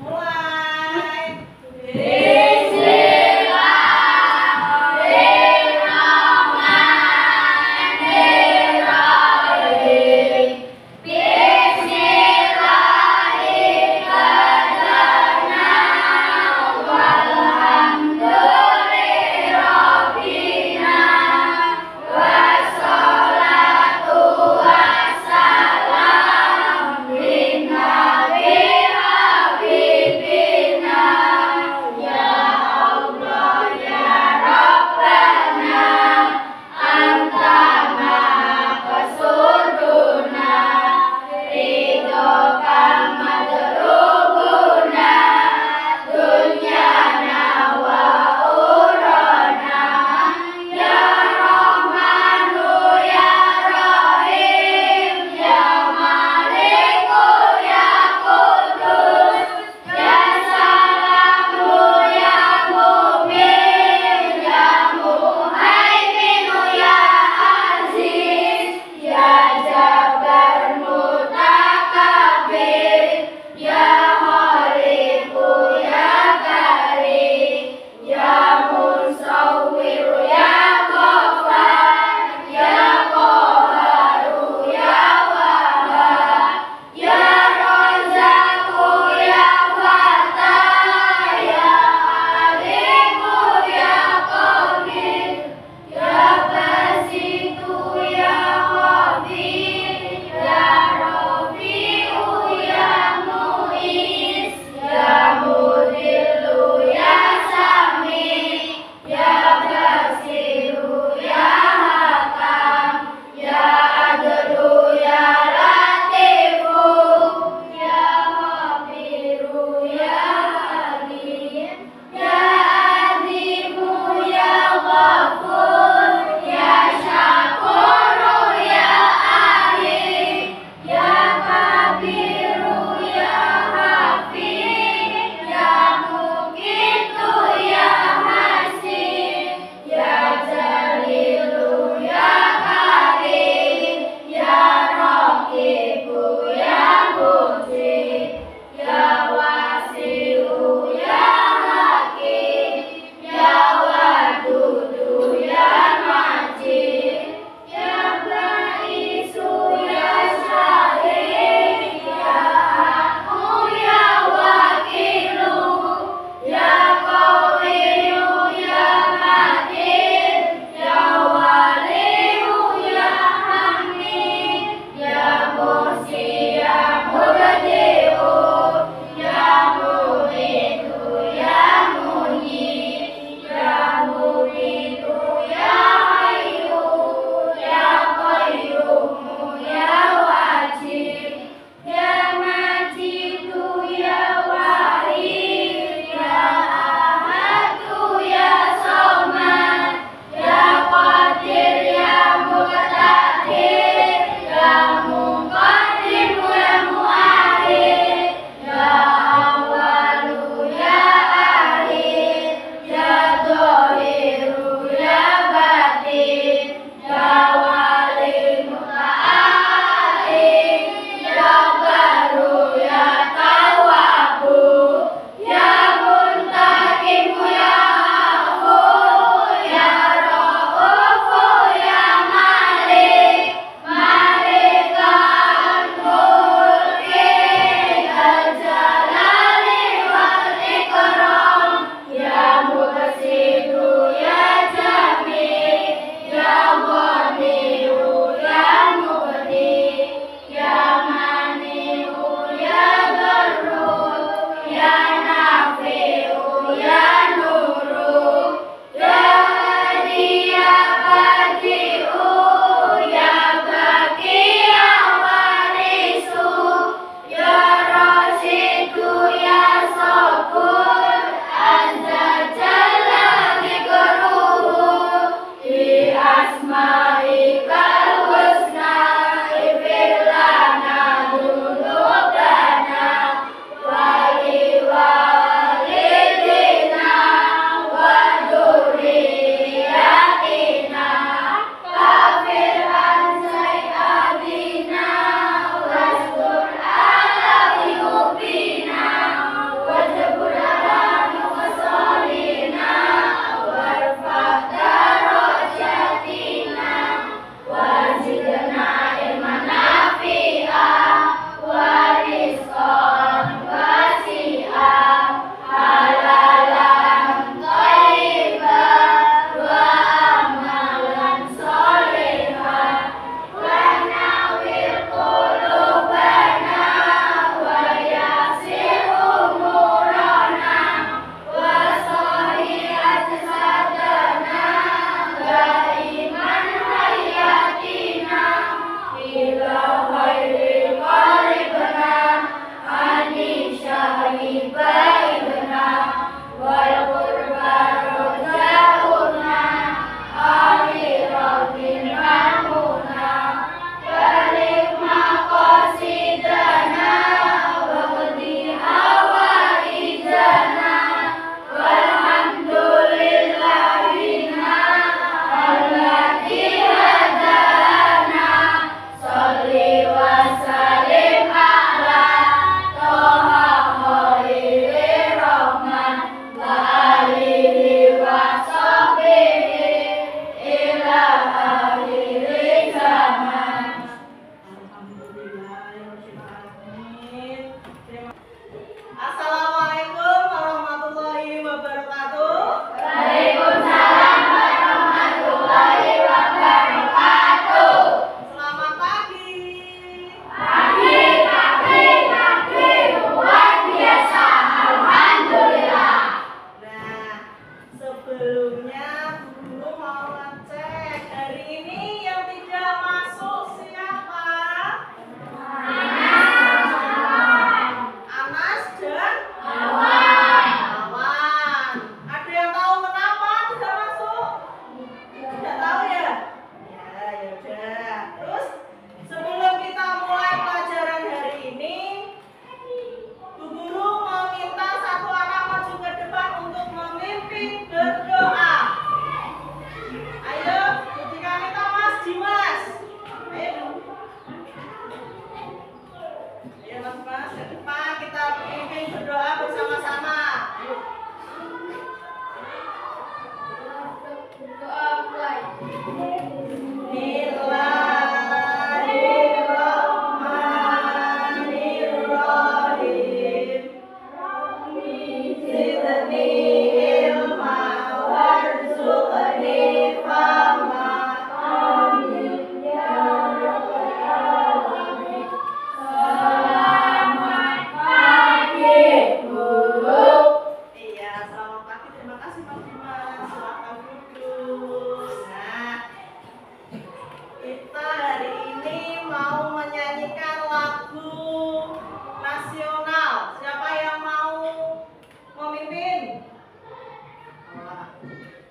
Mulai. Bismillahirrahmanirrahim.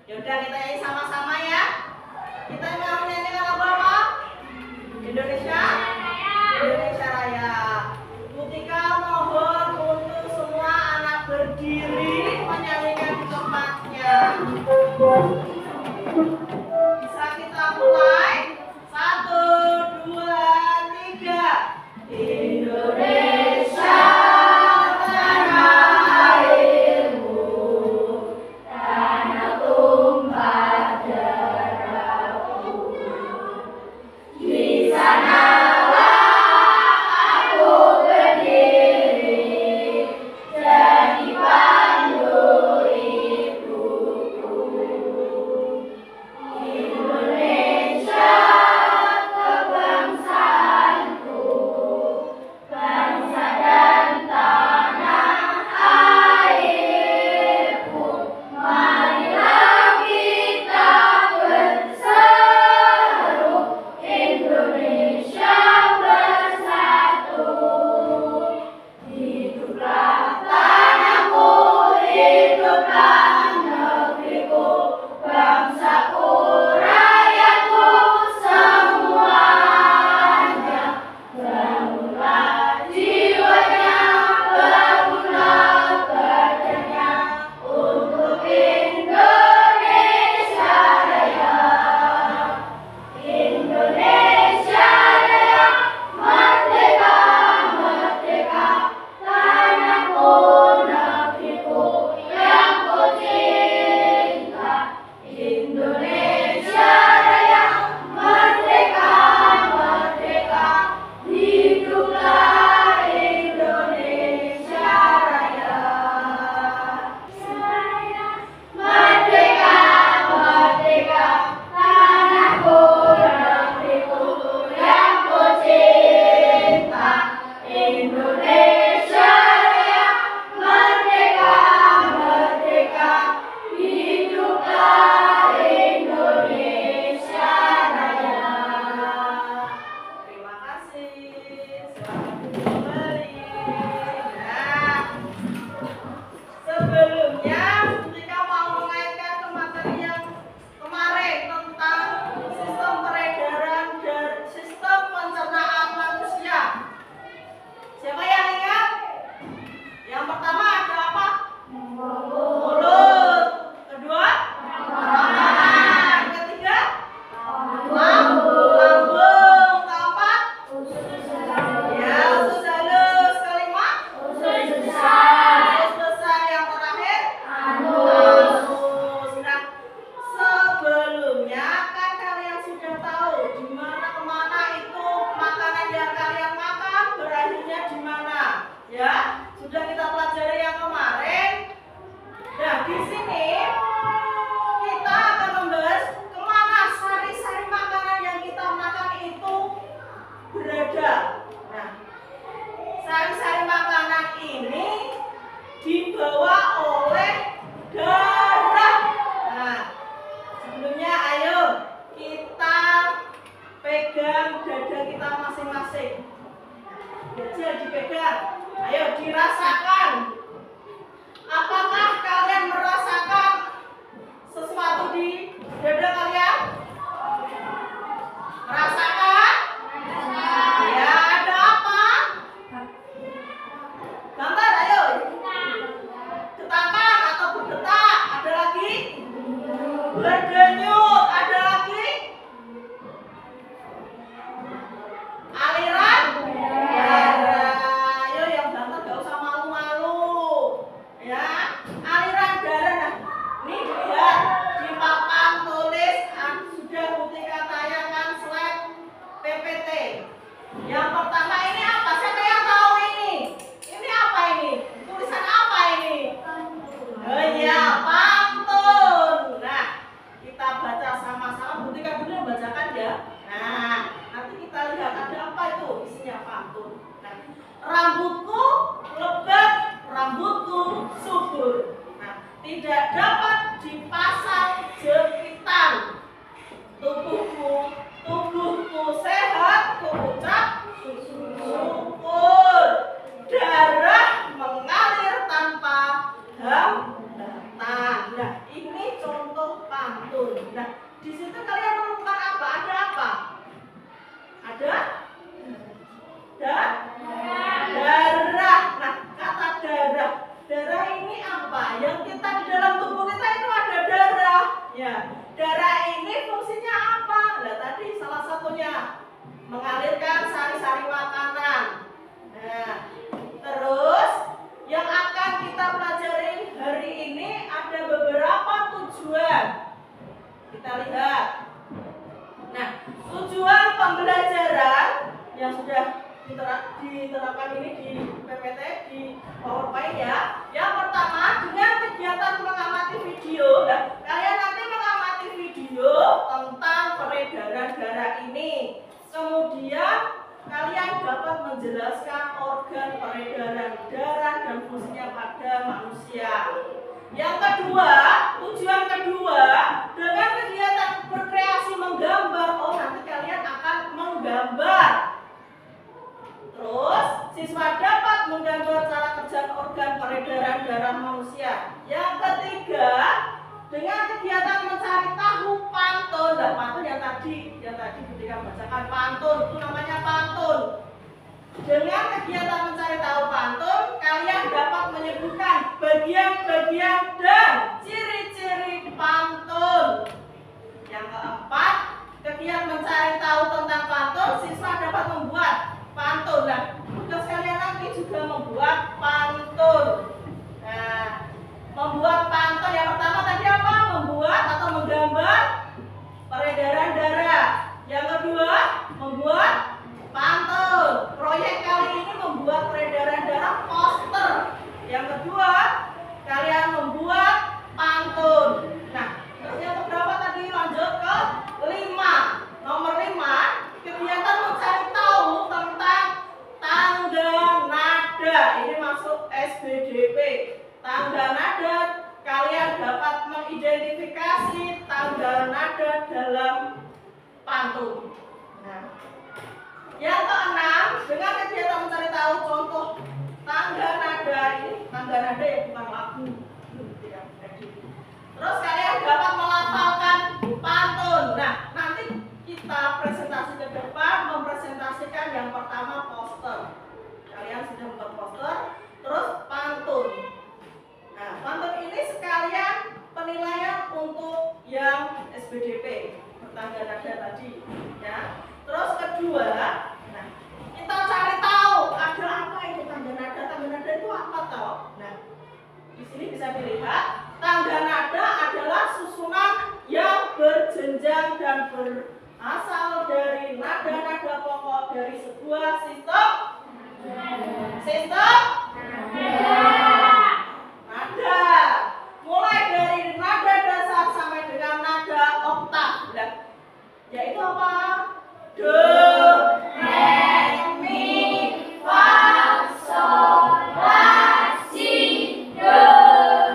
Yaudah kita nyanyi sama-sama ya. Kita mau nyanyikan lagu apa? Indonesia Raya. Mutika mohon untuk semua anak berdiri menyanyikan di tempatnya. Bisa kita mulai? 1, 2, 3. Indonesia tanah airmu, tanah tumpah darahku. Di sanalah aku berdiri, jadi pandu ibuku. Indonesia kebangsaanku, bangsa dan tanah airku. Marilah kita berseru, Indonesia bersatu. Hiduplah tanahku, hiduplah negeriku, bangsaku, rakyatku semuanya. Bangunlah jiwanya, bangunlah badannya untuk Indonesia Raya. Indonesia Raya, merdeka, merdeka, tanahku, negeriku yang ku cinta. Indonesia Raya, merdeka, merdeka, hiduplah Indonesia Raya. Merdeka, merdeka, tanahku, negeriku yang ku cinta. Indonesia Raya, merdeka, merdeka, hiduplah Indonesia Raya. Terima kasih. Selamat kembali. Nah, sebelumnya jika mau mengaitkan ke materi yang kemarin tentang sistem peredaran dan sistem pencernaan manusia. Siapa yang ingat? Yang pertama ada apa? Mulut. Kedua? Makanan. Ketiga? Lambung. Keempat? Ya, usus halus. Kelima? Usus besar. Yang terakhir? Anus. Nah, sebelumnya kan kalian sudah tahu di mana kemana itu makanan yang kalian makan berakhirnya di mana, ya? Sudah kita pelajari yang kemarin. Nah, di sini kita akan membahas kemana sari-sari makanan yang kita makan itu berada. Nah, sari-sari makanan ini dibawa oleh darah. Nah, sebelumnya ayo kita pegang dada kita masing-masing. Dada dipegang. Ayo dirasakan. Apakah kalian merasakan sesuatu di dada kalian? Merasakan? Ya, ada apa? Gambar, ayo. Getakan atau berdetak. Ada lagi? Berdenyut. Ada lagi? Aliran darah. Ayo yang ganteng gak usah malu-malu. Ya, aliran darah. Nah, ini dilihat di papan tulis sudah Mutika tayangkan slide PPT. Yang pertama ini apa? Siapa yang tahu ini? Ini apa ini? Tulisan apa ini? Oh iya, pantun. Nah, kita pantun. Nah, di situ kalian menemukan apa? Ada apa? Ada darah. Nah, kata darah. Darah ini apa? Yang kita di dalam tubuh kita itu ada darah. Ya, darah ini fungsinya apa? Nah, tadi salah satunya mengalirkan sari-sari makanan. Nah, terus yang akan kita pelajari hari ini ada beberapa tujuan. Kita lihat. Nah, tujuan pembelajaran yang sudah diterapkan ini di PPT, di PowerPoint ya. Yang pertama dengan kegiatan mengamati video. Nah, kalian nanti mengamati video tentang peredaran darah ini. Kemudian kalian dapat menjelaskan organ peredaran darah dan fungsinya pada manusia. Yang kedua, tujuan kedua dengan kegiatan berkreasi menggambar. Oh, nanti kalian akan menggambar. Terus, siswa dapat menggambar cara kerja organ peredaran darah manusia. Yang ketiga, dengan kegiatan mencari tahu pantun. Nah, pantun yang tadi ketika membacakan pantun itu namanya pantun. Dengan kegiatan mencari tahu pantun, kalian dapat menyebutkan bagian-bagian dan ciri-ciri pantun. Yang keempat, kegiatan mencari tahu tentang pantun, siswa dapat membuat pantun. Nah, tugas kalian nanti juga membuat pantun. Nah, membuat pantun yang pertama tadi apa? Membuat atau menggambar peredaran darah. Yang kedua, membuat pantun. Proyek kali ini membuat peredaran darah poster. Yang kedua, kalian membuat pantun. Nah, terus yang keberapa tadi? Lanjut ke 5. Nomor 5, kegiatan mencari tahu tentang tangga nada. Ini masuk SBDP. Tangga nada, kalian dapat mengidentifikasi tangga nada dalam pantun. Nah, yang keenam, dengan kegiatan mencari tahu contoh tangga nada ini, tangga nada yang bukan lagu. Terus kalian dapat melafalkan pantun. Nah, nanti kita presentasi ke depan mempresentasikan yang pertama poster. Kalian sudah membuat poster, terus pantun. Nah, pantun ini sekalian penilaian untuk yang SBDP, tangga nada tadi, ya. Terus kedua, nah, kita cari tahu ada apa itu tangga nada. Tangga nada itu apa toh? Nah, di sini bisa dilihat tangga nada adalah susunan yang berjenjang dan berasal dari nada-nada pokok dari sebuah sistem nada. Mulai dari nada dasar sampai dengan nada oktav. Nah, yaitu apa? Do, re, mi, fa, sol, la, si, do.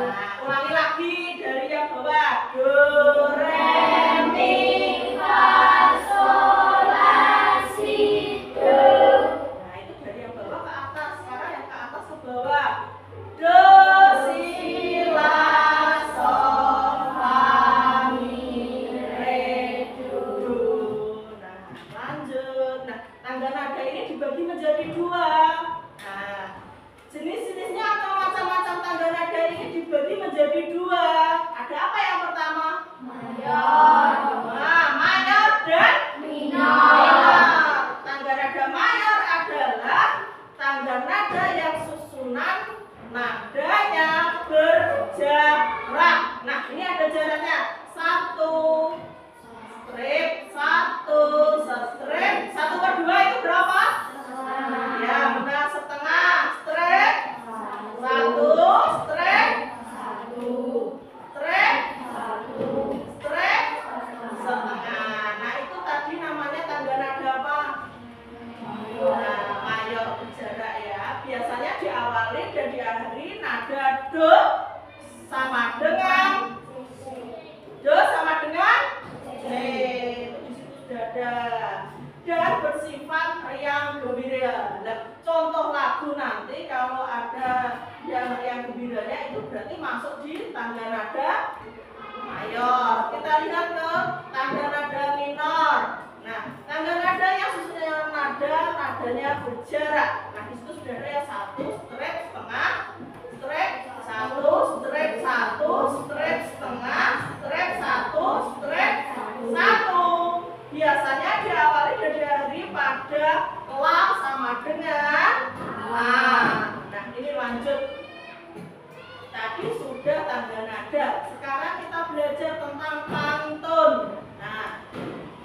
Nah, ulangi lagi dari yang bawah. Do, re, mi, fa, sol, la, si, do. Nah, itu dari yang bawah ke atas. Sekarang yang ke atas ke bawah. Do, si, la, sol, fa, mi, re, do. Nah, lanjut. Nah, tangga nada ini dibagi menjadi 2. Nah, jenis-jenisnya atau macam-macam tangga nada ini dibagi menjadi 2. Ada apa yang pertama? Mayor. Nah, mayor dan minor. Tangga nada mayor adalah tangga nada yang susunan nadanya berjarak. Nah, ini ada jaraknya. 1 strip, 1 strip. 1/2 itu berapa? Ya, benar, setengah strip. 1 strip, 1 strip, 1 strip, setengah. Nah, itu tadi namanya tangga nada apa? Nah, mayor berjarak ya. Biasanya diawali dan diakhiri nada do sama dengan C. Di situ sudah ada. Dan bersifat riang gembira. Nah, contoh lagu nanti kalau ada yang gembiranya itu berarti masuk di tangga nada mayor. Kita lihat adanya berjarak. Nah, di situ sudah ada ya 1 strip setengah, strip 1, strip 1, strip setengah, strip 1, strip 1. Biasanya diawali dari pada la sama dengan a. Nah, ini lanjut. Tadi sudah tanda nada. Sekarang kita belajar tentang pantun. Nah,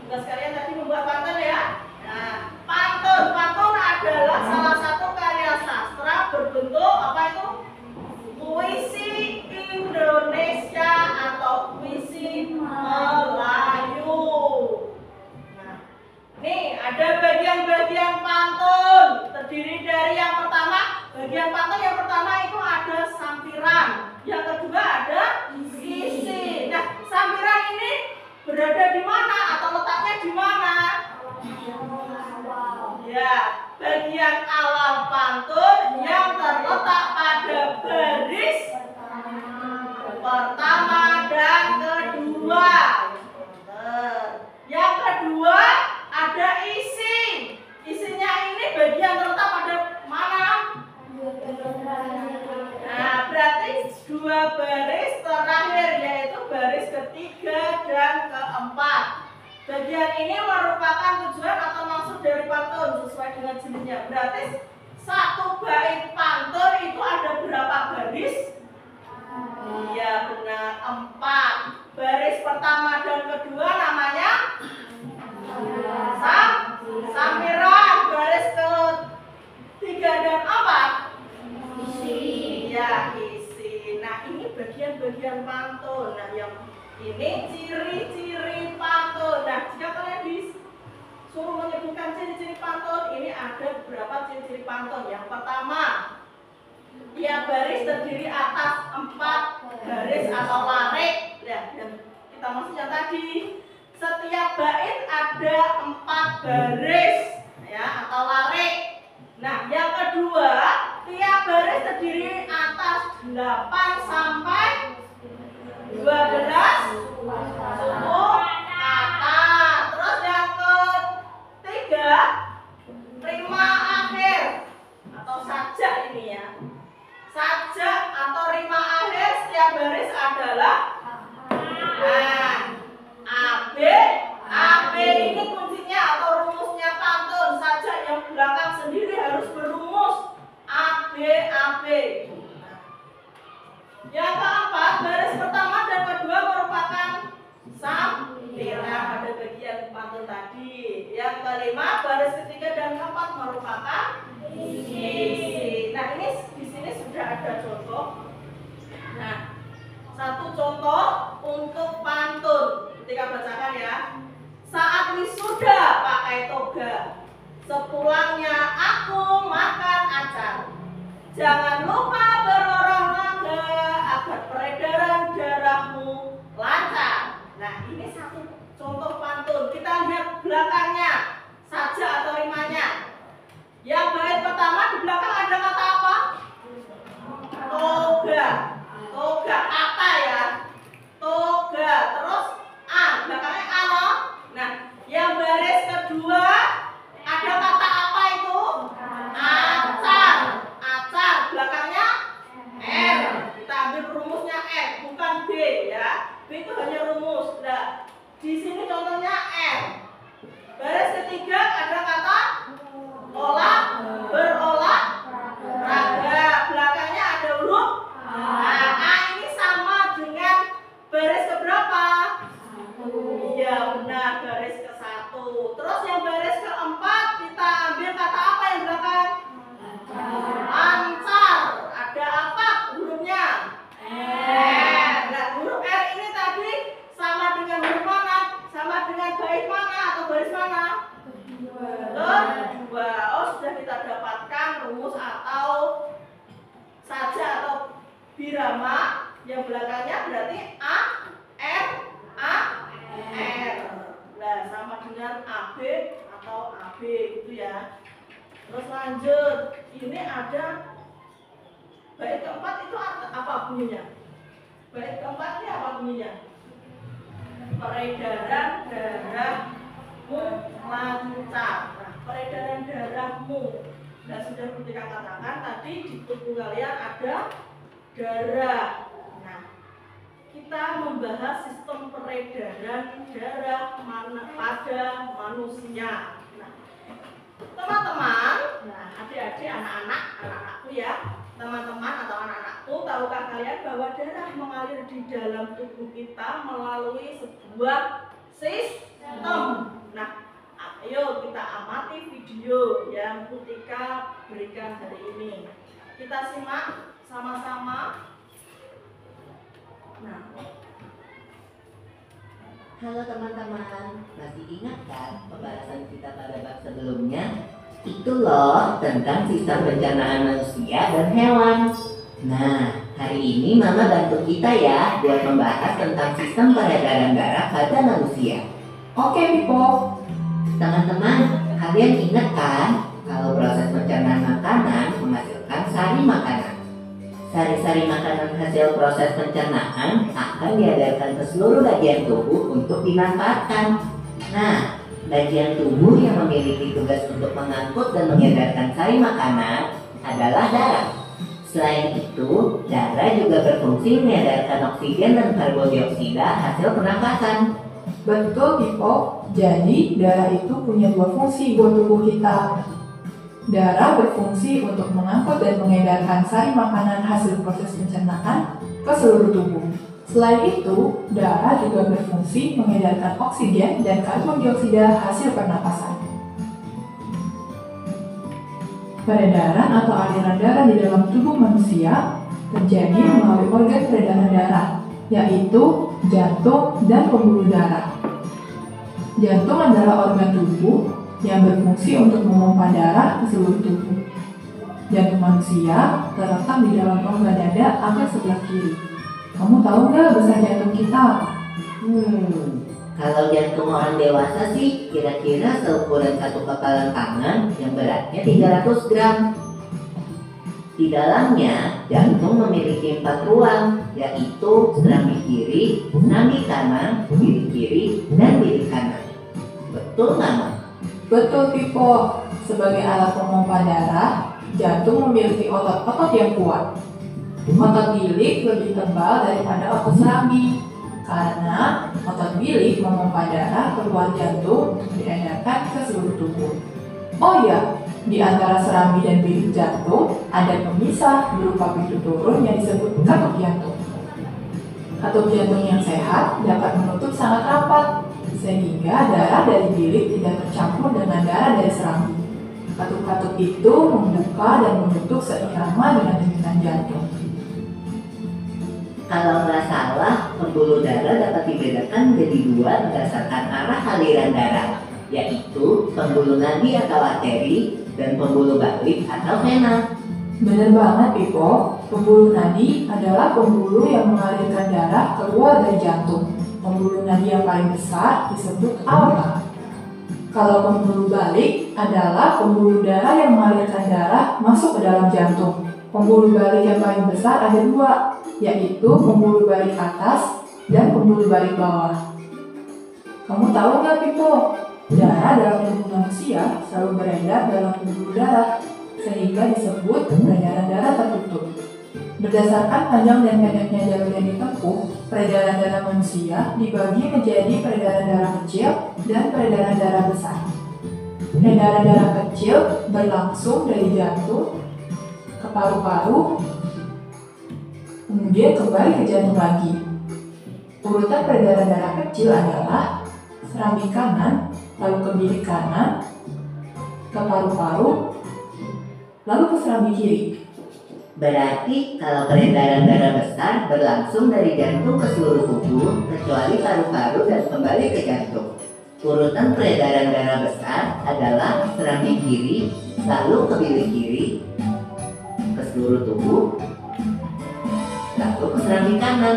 tugas kalian tadi membuat pantun ya. Nah, pantun adalah salah satu karya sastra berbentuk apa itu? Puisi Indonesia atau puisi Melayu. Nah, nih ada bagian-bagian pantun. Terdiri dari yang pertama, bagian pantun yang pertama itu ada sampiran. Yang kedua ada isi. Nah, sampiran ini berada di mana atau letaknya di mana? Ya, bagian awal pantun yang terletak pada baris pertama dan kedua. Yang kedua ada isi. Isinya ini bagian terletak pada mana? Nah, berarti 2 baris terakhir, yaitu baris ketiga dan keempat. Bagian ini merupakan tujuan atau maksud dari pantun sesuai dengan jenisnya. Berarti 1 bait pantun itu ada berapa baris? Iya benar, 4. Baris pertama dan kedua namanya sampiran. Baris ketiga dan keempat isi. Ya, isi. Nah, ini bagian-bagian pantun. Nah, yang ini ciri-ciri pantun. Nah, jika kalian disuruh menyebutkan ciri-ciri pantun, ini ada beberapa ciri-ciri pantun. Yang pertama, tiap baris terdiri atas 4 baris atau larik. Ya, dan kita maksudnya tadi, setiap bait ada 4 baris ya atau larik. Nah, yang kedua, tiap baris terdiri atas 8 sampai 12 suku kata. Terus yang ketiga, rima akhir atau sajak ini ya. Sajak atau rima akhir setiap baris adalah AB. AB ini kuncinya atau rumusnya pantun. Sajak yang belakang sendiri harus berumus AB. Yang keempat, baris pertama dan kedua merupakan sampiran pada bagian pantun tadi. Yang kelima, baris ketiga dan keempat merupakan isi. Nah, ini di sini sudah ada contoh. Nah, satu contoh untuk pantun. Ketika bacakan ya. Saat wisuda pakai toga, sepulangnya aku makan acar. Jangan lupa berolahraga agar peredaran darahmu lancar. Nah, ini satu contoh pantun. Kita lihat belakangnya saja atau rimanya. Yang bait pertama di belakang ada kata apa? Toga. Toga kata ya. Toga. Terus a, belakangnya a loh. Nah, yang baris kedua ada kata apa itu? Acar. Acar belakangnya R. Kita ambil rumusnya R, bukan B ya. B itu hanya rumus. Nah, di sini contohnya R. Baris ketiga ada kata olah, berolah raga. Belakangnya ada huruf A. Ini sama dengan baris keberapa? Iya benar, baris ke-1. Terus yang baris keempat kita ambil kata apa yang belakang? Lancar. Ada apa hurufnya? R. Nah, huruf R ini tadi sama dengan huruf mana? Sama dengan bait mana atau baris mana? Kedua. Oh, sudah kita dapatkan rumus atau saja atau birama yang belakangnya berarti A, R, A, R. Nah, sama dengan AB atau AB gitu ya. Terus lanjut, ini ada bait keempat itu apa bunyinya? Bait keempat ini apa bunyinya? Peredaran darahmu lancar. Nah, peredaran darahmu. Dan sudah Butika katakan tadi di tubuh kalian ada darah. Nah, kita membahas sistem peredaran darah pada manusia. Nah, teman-teman, nah adik-adik, anak-anakku ya, teman-teman atau anak-anakku, tahukah kalian bahwa darah mengalir di dalam tubuh kita melalui sebuah sistem. Nah, ayo kita amati video yang Butika berikan hari ini. Kita simak sama-sama. Nah, halo teman-teman, masih ingat kan pembahasan kita pada bab sebelumnya? Itu loh tentang sistem pencernaan manusia dan hewan. Nah, hari ini Mama bantu kita ya buat membahas tentang sistem peredaran darah pada manusia. Oke, Pipo. Teman-teman, kalian ingat kan kalau proses pencernaan makanan menghasilkan sari makanan? Sari-sari makanan hasil proses pencernaan akan diedarkan ke seluruh bagian tubuh untuk dimanfaatkan. Nah, bagian tubuh yang memiliki tugas untuk mengangkut dan mengedarkan sari makanan adalah darah. Selain itu, darah juga berfungsi mengedarkan oksigen dan karbon dioksida hasil pernapasan. Betul, Pipo. Jadi, darah itu punya dua fungsi buat tubuh kita. Darah berfungsi untuk mengangkut dan mengedarkan sari makanan hasil proses pencernaan ke seluruh tubuh. Selain itu, darah juga berfungsi mengedarkan oksigen dan karbon dioksida hasil pernapasan. Peredaran atau aliran darah di dalam tubuh manusia terjadi melalui organ peredaran darah, yaitu jantung dan pembuluh darah. Jantung adalah organ tubuh yang berfungsi untuk memompa darah ke seluruh tubuh. Jantung manusia terletak di dalam rongga dada agak sebelah kiri. Kamu tahu nggak besar jantung kita? Kalau jantung orang dewasa sih kira-kira seukuran satu kepalan tangan yang beratnya 300 gram. Di dalamnya, jantung memiliki 4 ruang, yaitu serambi kiri, serambi kanan, bilik kiri, dan bilik kanan. Betul nggak, Ma? Betul, Pipo. Sebagai alat pemompa darah, jantung memiliki otot-otot yang kuat. Otot bilik lebih tebal daripada otot serambi, karena otot bilik memompa darah keluar jantung untuk diedarkan ke seluruh tubuh. Oh iya, di antara serambi dan bilik jantung ada pemisah berupa pintu turun yang disebut katup jantung. Katup jantung yang sehat dapat menutup sangat rapat, sehingga darah dari bilik tidak tercampur dengan darah dari serambi. Katup-katup itu membuka dan menutup seirama dengan denyutan jantung. Kalau nggak salah, pembuluh darah dapat dibedakan menjadi 2 berdasarkan arah aliran darah, yaitu pembuluh nadi atau arteri dan pembuluh balik atau vena. Benar banget, Pipo. Pembuluh nadi adalah pembuluh yang mengalirkan darah keluar dari jantung. Pembuluh nadi yang paling besar disebut aorta. Kalau pembuluh balik adalah pembuluh darah yang mengalirkan darah masuk ke dalam jantung. Pembuluh balik yang paling besar ada 2, yaitu pembuluh balik atas dan pembuluh balik bawah. Kamu tahu nggak, Pipo? Darah dalam tubuh manusia selalu beredar dalam pembuluh darah, sehingga disebut peredaran darah tertutup. Berdasarkan panjang dan pendeknya jalur yang ditempuh, peredaran darah manusia dibagi menjadi peredaran darah kecil dan peredaran darah besar. Peredaran darah kecil berlangsung dari jantung ke paru-paru, kemudian kembali ke jantung lagi. Urutan peredaran darah kecil adalah serambi kanan, lalu ke bilik kanan, ke paru-paru, lalu ke serambi kiri. Berarti kalau peredaran darah besar berlangsung dari jantung ke seluruh tubuh, kecuali paru-paru dan kembali ke jantung. Urutan peredaran darah besar adalah serambi kiri, lalu ke bilik kiri, ke seluruh tubuh, lalu ke serambi kanan.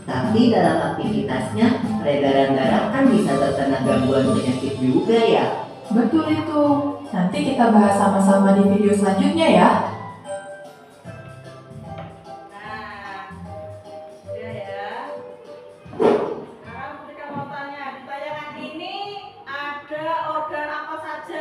Tapi dalam aktivitasnya, peredaran darah kan bisa terkena gangguan penyakit juga ya. Betul itu. Nanti kita bahas sama-sama di video selanjutnya ya. Sekarang Butika mau tanya, di tayangan ini ada organ apa saja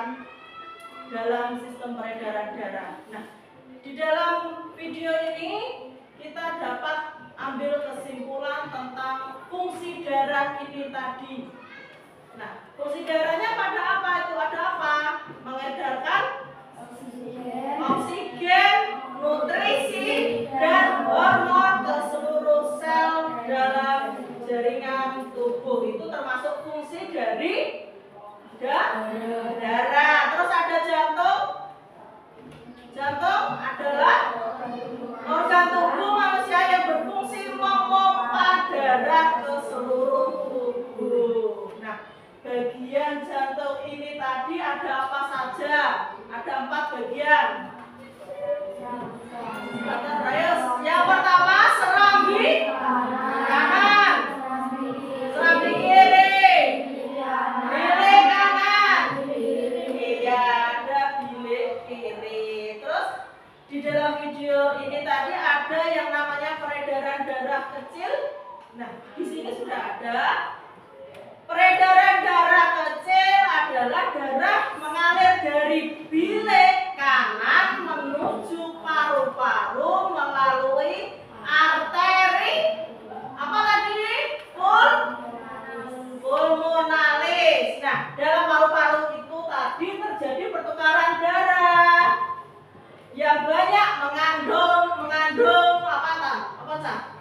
peran dalam sistem peredaran darah. Nah, di dalam video ini kita dapat ambil kesimpulan tentang fungsi darah ini tadi. Nah, fungsi darahnya pada apa itu? Ada apa? Mengedarkan oksigen, nutrisi, dan hormon ke seluruh sel dalam jaringan tubuh. Itu termasuk fungsi dari darah. Terus ada jantung. Jantung adalah organ tubuh manusia yang berfungsi memompa darah ke seluruh tubuh. Nah, bagian jantung ini tadi ada apa saja? Ada 4 bagian. Yang pertama serambi kanan, serambi kiri, bilik kanan, iya ada bilik kiri. Terus di dalam video ini tadi ada yang namanya peredaran darah kecil. Nah, di sini sudah ada. Peredaran darah kecil adalah darah mengalir dari bilik kanan menuju paru-paru melalui arteri. Apa tadi? Pulmonalis. Nah, dalam paru-paru itu tadi terjadi pertukaran darah yang banyak mengandung apa Cak?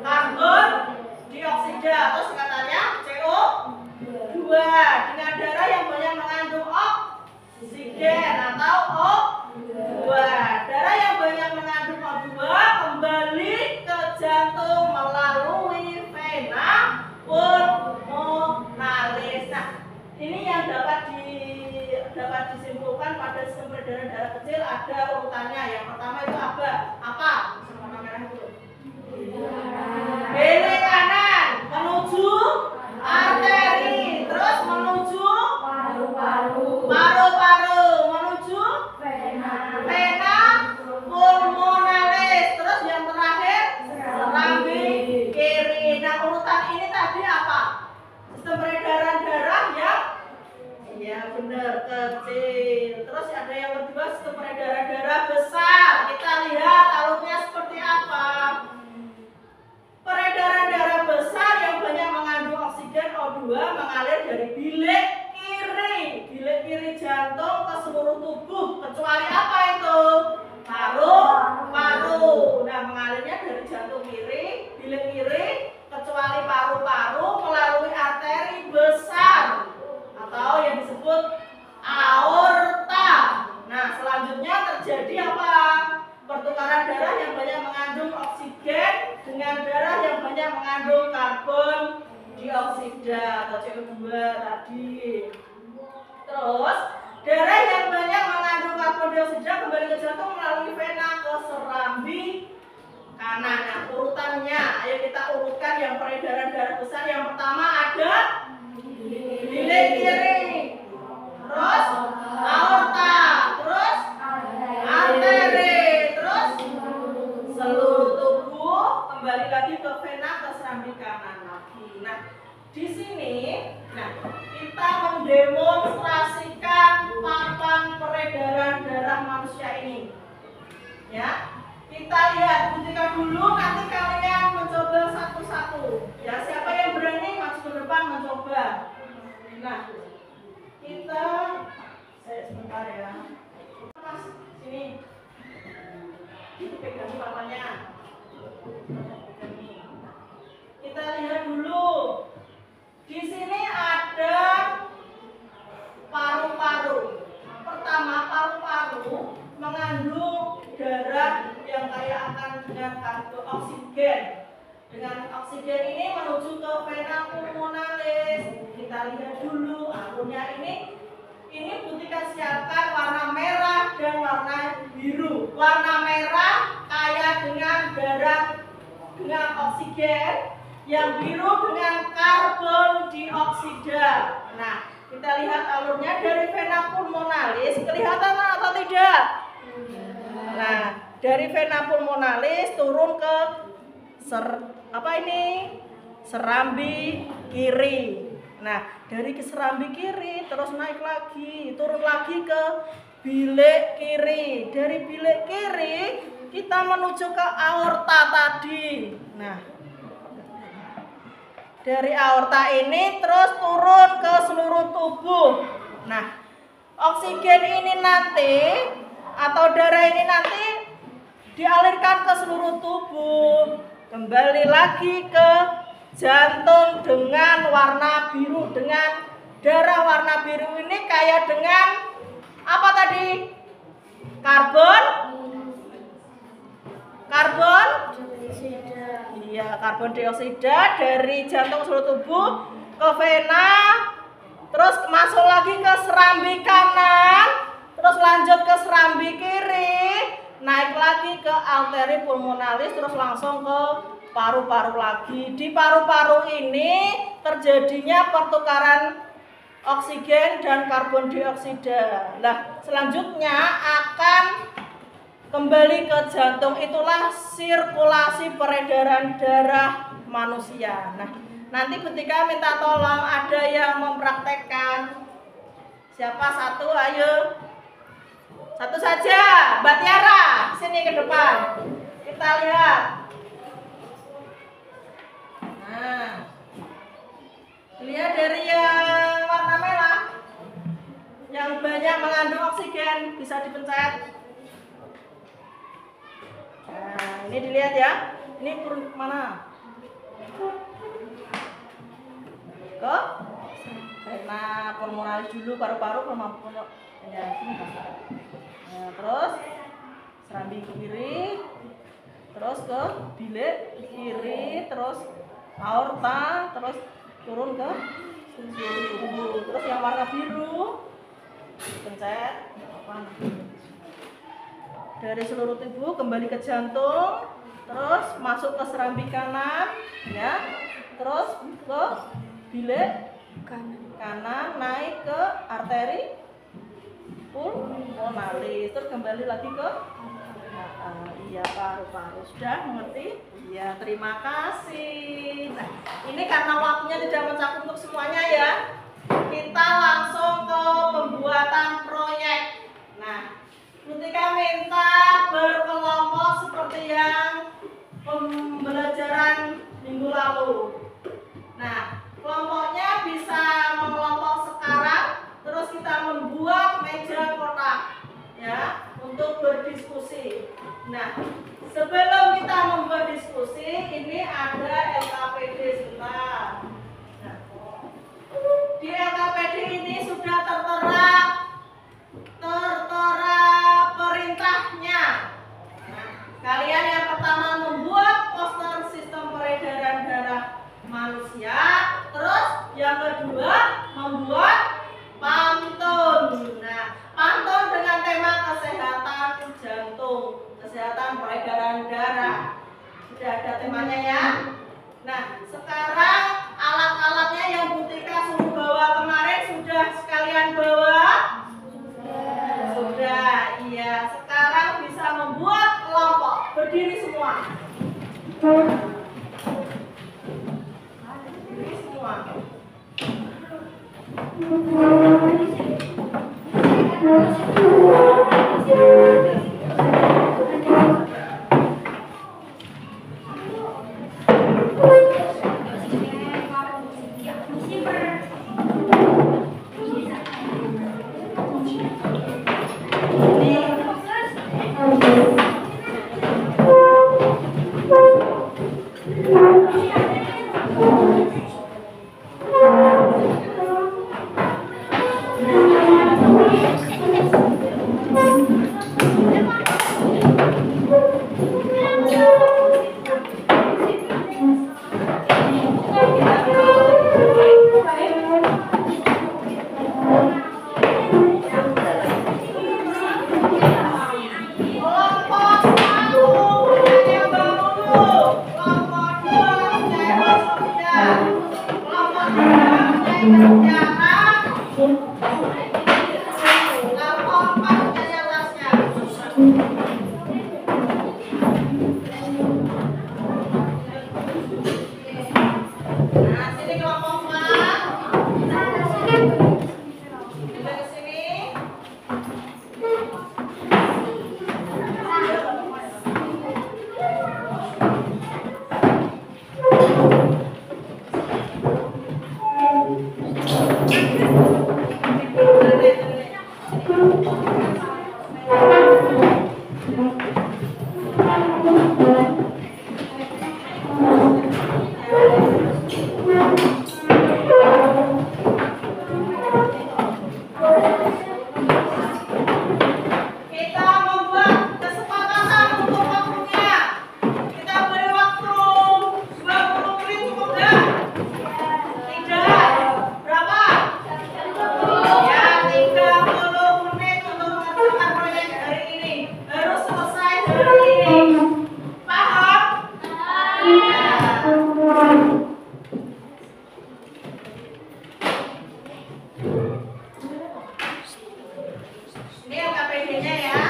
Karbon dioksida atau singkatannya CO2 dengan darah yang banyak mengandung oksigen atau O2. Darah yang banyak mengandung O2 kembali ke jantung melalui vena pulmonalis. Nah, ini yang dapat disimpulkan pada sistem peredaran darah kecil ada urutannya. Yang pertama itu apa? Warna merah itu. Bilik kanan menuju arteri, terus menuju paru-paru, menuju vena pulmonalis, terus yang terakhir serambi kiri. Nah, urutan ini tadi apa? Sistem peredaran darah yang benar kecil. Terus ada yang kedua sistem peredaran darah besar. Kita lihat alurnya seperti apa. Peredaran darah besar yang banyak mengandung oksigen O2 mengalir dari bilik kiri jantung ke seluruh tubuh kecuali apa itu? Paru-paru. Nah, mengalirnya dari jantung kiri, bilik kiri kecuali paru-paru melalui arteri besar atau yang disebut aorta. Nah, selanjutnya terjadi apa? Pertukaran darah yang banyak mengandung oksigen dengan darah yang banyak mengandung karbon dioksida atau CO2 tadi. Terus darah yang banyak mengandung karbon dioksida kembali ke jantung melalui vena ke serambi kanan. Nah, urutannya, ayo kita urutkan yang peredaran darah besar. Yang pertama ada bilik kiri, terus aorta, terus arteri, terus seluruh tubuh kembali lagi ke vena ke serambi kanan lagi. Nah, di sini kita mendemonstrasikan papan peredaran darah manusia ini. Ya, kita lihat, buktikan dulu, nanti kalian mencoba satu-satu. Ya, siapa yang berani maju ke depan mencoba. Nah, saya sebentar ya. Mas, sini. Itu pegang papannya. Kita lihat dulu. Di sini ada paru-paru. Pertama, paru-paru mengandung darah yang kaya akan dengan karbon oksigen. Dengan oksigen ini menuju ke vena pulmonalis. Kita lihat dulu alurnya ini buktikan siapkan warna merah dan warna biru. Warna merah kaya dengan darah dengan oksigen, yang biru dengan karbon dioksida. Nah, kita lihat alurnya dari vena pulmonalis, kelihatan atau tidak? Nah, dari vena pulmonalis turun ke serambi kiri. Nah, dari serambi kiri terus naik lagi, turun lagi ke bilik kiri. Dari bilik kiri kita menuju ke aorta tadi. Nah, dari aorta ini terus turun ke seluruh tubuh. Nah, oksigen ini nanti atau darah ini nanti dialirkan ke seluruh tubuh. Kembali lagi ke jantung dengan warna biru, dengan darah warna biru ini kaya dengan apa tadi? Karbon dioksida. Iya, karbon dioksida dari jantung ke seluruh tubuh ke vena, terus masuk lagi ke serambi kanan, terus lanjut ke serambi kiri, naik lagi ke arteri pulmonalis, terus langsung ke paru-paru lagi. Di paru-paru ini terjadinya pertukaran oksigen dan karbon dioksida. Nah, selanjutnya akan kembali ke jantung. Itulah sirkulasi peredaran darah manusia. Nah, nanti ketika minta tolong ada yang mempraktekkan. Siapa satu? Ayo. Satu saja. Mbak Tiara, sini ke depan. Kita lihat. Nah, lihat dari yang warna merah, yang banyak mengandung oksigen, bisa dipencet. Nah, ini dilihat ya. Ini turun mana? Ke vena pulmonalis dulu, paru-paru, pulmonalis. Ya, sini. Nah, terus serambi kiri, terus ke bilik kiri, terus aorta, terus turun ke seluruh tubuh. Terus yang warna biru pencet dari seluruh tubuh kembali ke jantung, terus masuk ke serambi kanan, ya, terus ke bilik kanan naik ke arteri pulmonalis, terus kembali lagi ke iya paru-paru. Sudah mengerti? Ya, terima kasih. Nah, ini karena waktunya tidak mencakup untuk semuanya ya. Kita langsung ke pembuatan proyek. Nah, ketika minta berkelompok seperti yang pembelajaran minggu lalu. Nah, kelompoknya bisa mengelompok sekarang, terus kita membuat meja kotak ya untuk berdiskusi. Nah, sebelum kita membuat diskusi, ini ada LKPD sebentar. Nah, di LKPD ini sudah tertera perintahnya. Nah, kalian yang pertama membuat poster sistem peredaran darah manusia, terus yang kedua membuat pantun. Nah, pantun dengan tema kesehatan jantung, kesehatan peredaran darah. Sudah ada temanya ya. Nah, sekarang alat-alatnya yang Bu Tika suruh bawa kemarin sudah sekalian bawa? Sudah, iya. Sekarang bisa membuat kelompok. Berdiri semua. Berdiri semua. Nah, sini kelompok 4. Kita membuat kesepakatan untuk waktunya. Kita beri waktu 20 menit cukup nggak? Tidak. Berapa? Ya, 30 menit untuk mengerjakan proyek hari ini. Harus selesai hari ini. Paham? Ya. Ini LKPD-nya ya.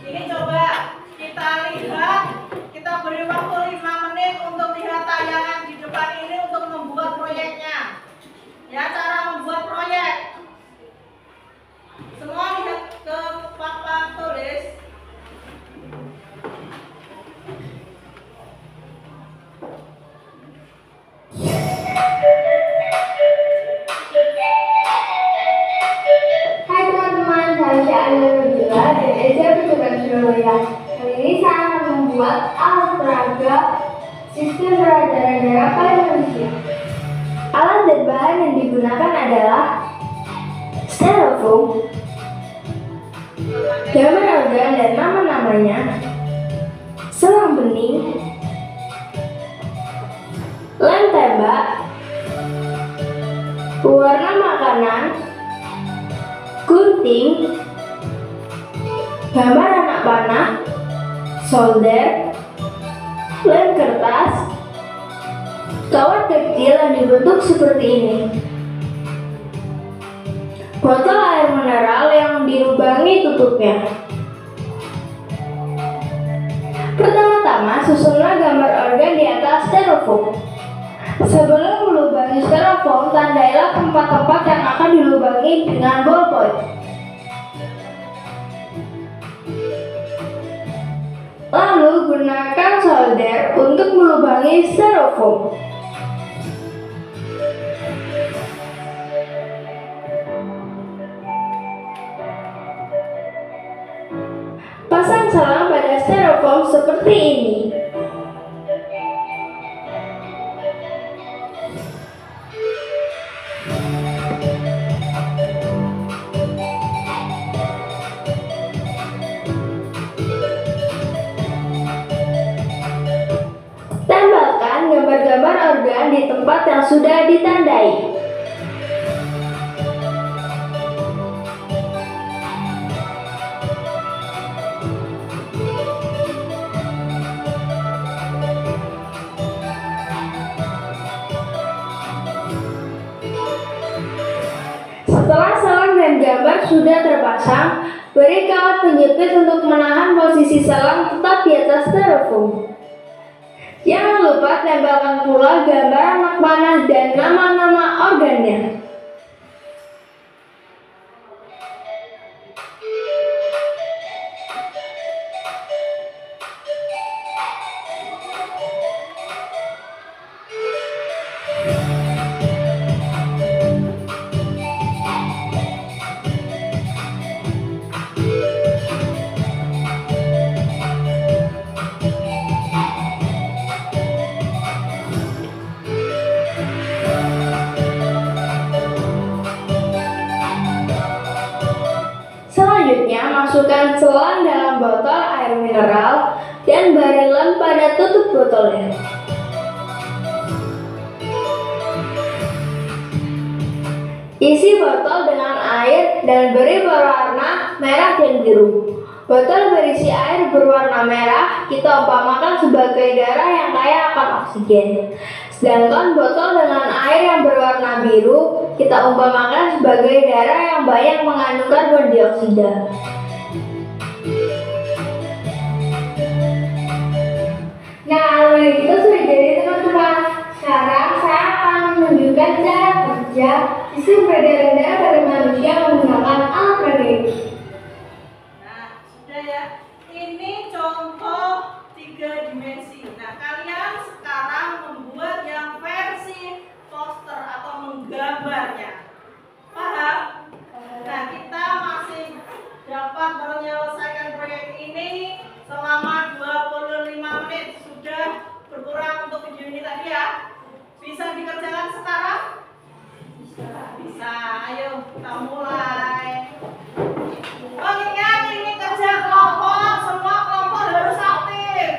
Ini coba kita lihat, kita beri waktu 5 menit untuk lihat tayangan di depan ini untuk membuat proyeknya. Ya, cara membuat proyek. Semua lihat ke papan tulis. Hai teman-teman, saya Syahana Nabila dan Eza Pertugas Surabaya. Kali ini saya akan membuat alat peraga sistem radar-radar pada manusia. Alat dan bahan yang digunakan adalah styrofoam, gambar organ dan nama-namanya, selang bening, lem tembak, pewarna makanan, gunting, gambar anak panah, solder, lem kertas, kawat kecil yang dibentuk seperti ini, botol air mineral yang dilubangi tutupnya. Pertama-tama susunlah gambar organ di atas styrofoam. Sebelum melubangi styrofoam, tandailah tempat-tempat yang akan dilubangi dengan ballpoint. Lalu gunakan solder untuk melubangi styrofoam. Pasang selang pada styrofoam seperti ini. Tempelkan gambar-gambar organ di tempat yang sudah ditandai. Setelah selang dan gambar sudah terpasang, beri kawat penjepit untuk menahan posisi selang tetap di atas styrofoam. Jangan lupa tempelkan pula gambar anak panah dan nama-nama organnya. Selanjutnya, masukkan selang dalam botol air mineral dan beri lem pada tutup botolnya. Isi botol dengan air dan beri berwarna merah dan biru. Botol berisi air berwarna merah kita umpamakan sebagai darah yang kaya akan oksigen. Sedangkan botol dengan air yang berwarna biru kita umpamakan sebagai darah yang banyak mengandung karbon dioksida. Nah, kalau gitu sudah jadi teman-teman. Sekarang saya akan menunjukkan cara kerja, sistem beda rendah dari manusia menggunakan alat predator. Nah, sudah ya. Ini contoh 3 dimensi. Nah, kalian sekarang membuat yang versi poster atau menggambarnya. Paham? Nah, kita masih dapat menyelesaikan proyek ini selama 25 menit. Sudah berkurang untuk video ini tadi ya. Bisa dikerjakan sekarang? Bisa. Ayo kita mulai. Ingat ini kerja kelompok, semua kelompok harus aktif.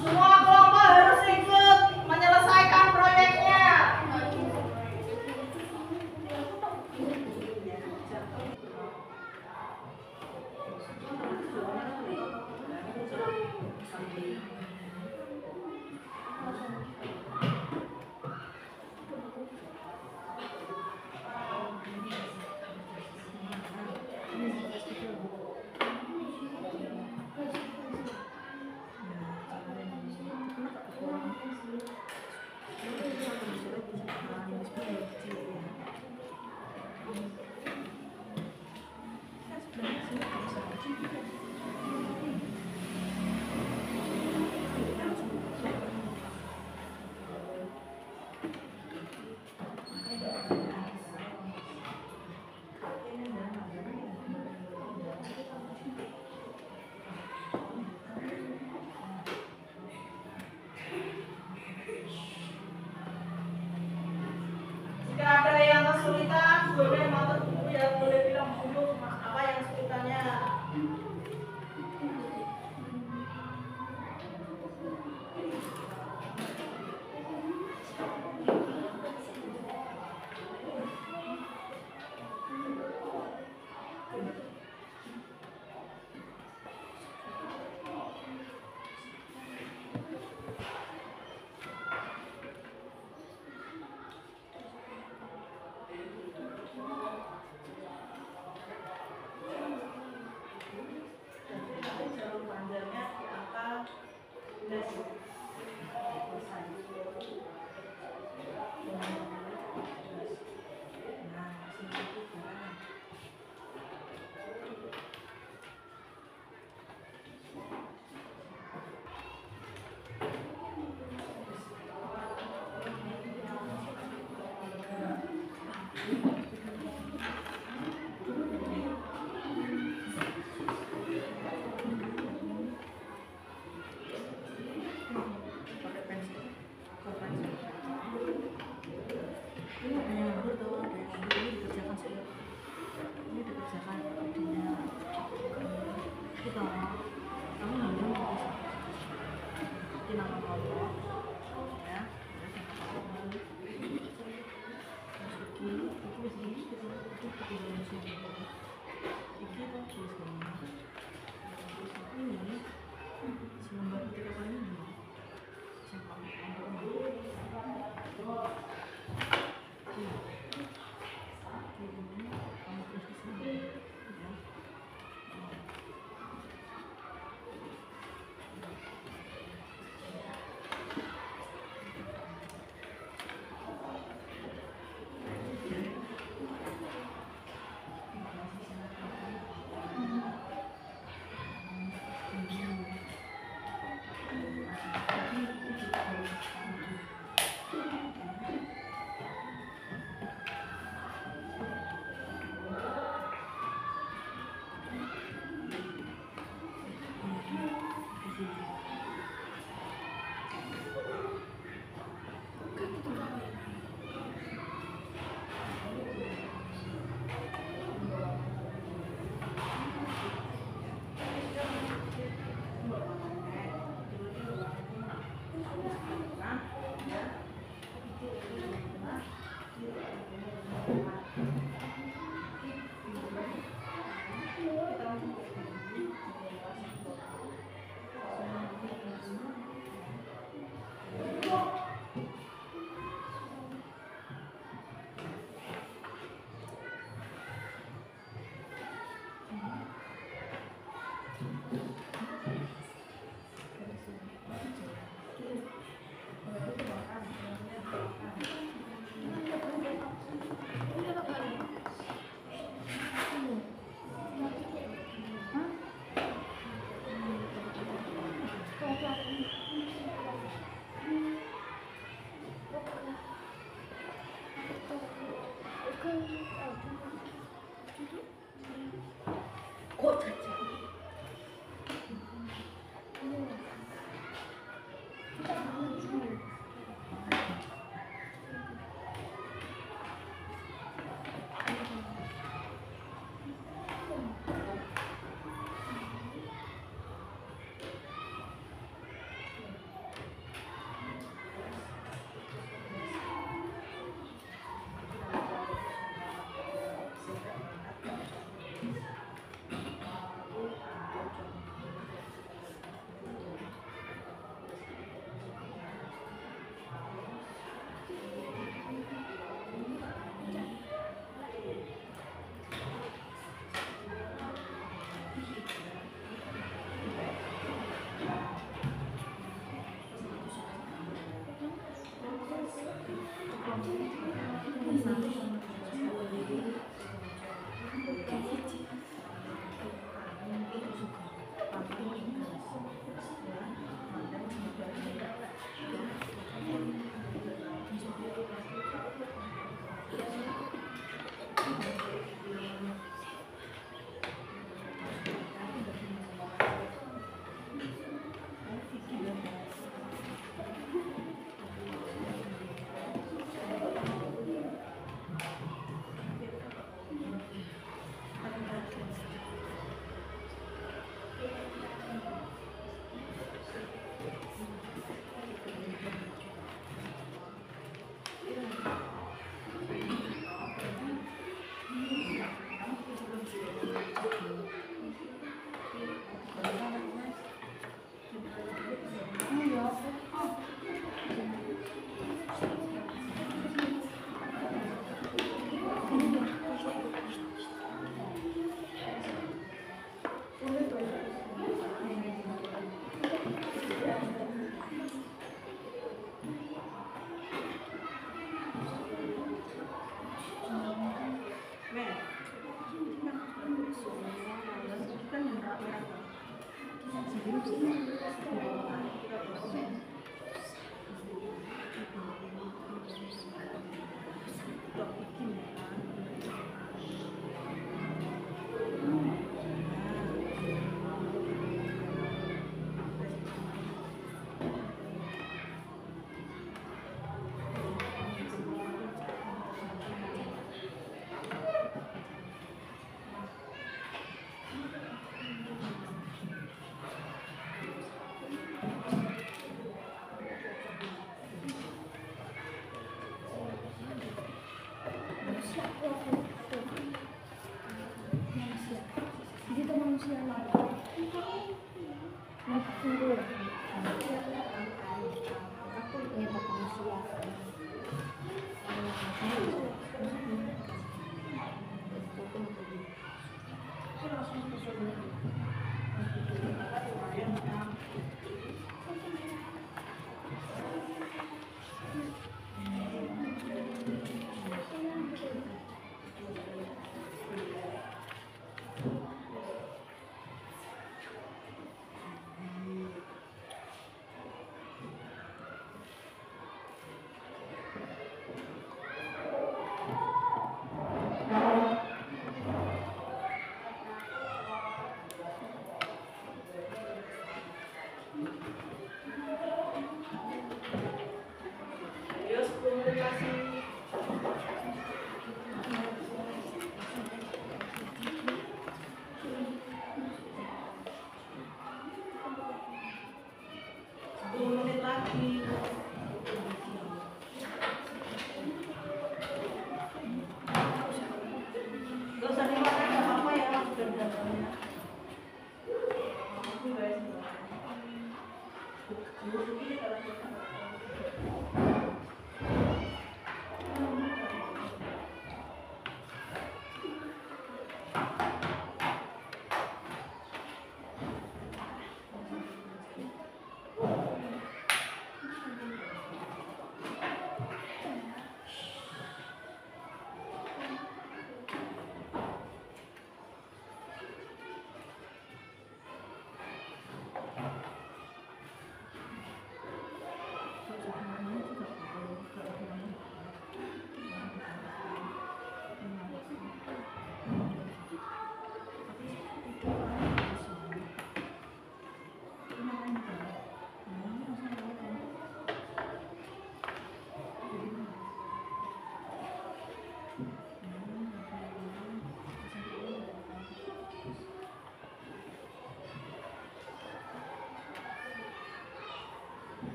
Semua kelompok harus ikut menyelesaikan proyeknya. Jika ada yang kesulitan, boleh matur dulu ya, boleh bilang dulu apa yang kesulitannya. Jalur panjangnya di angka 11.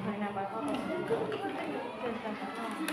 Enggak, apa-apa.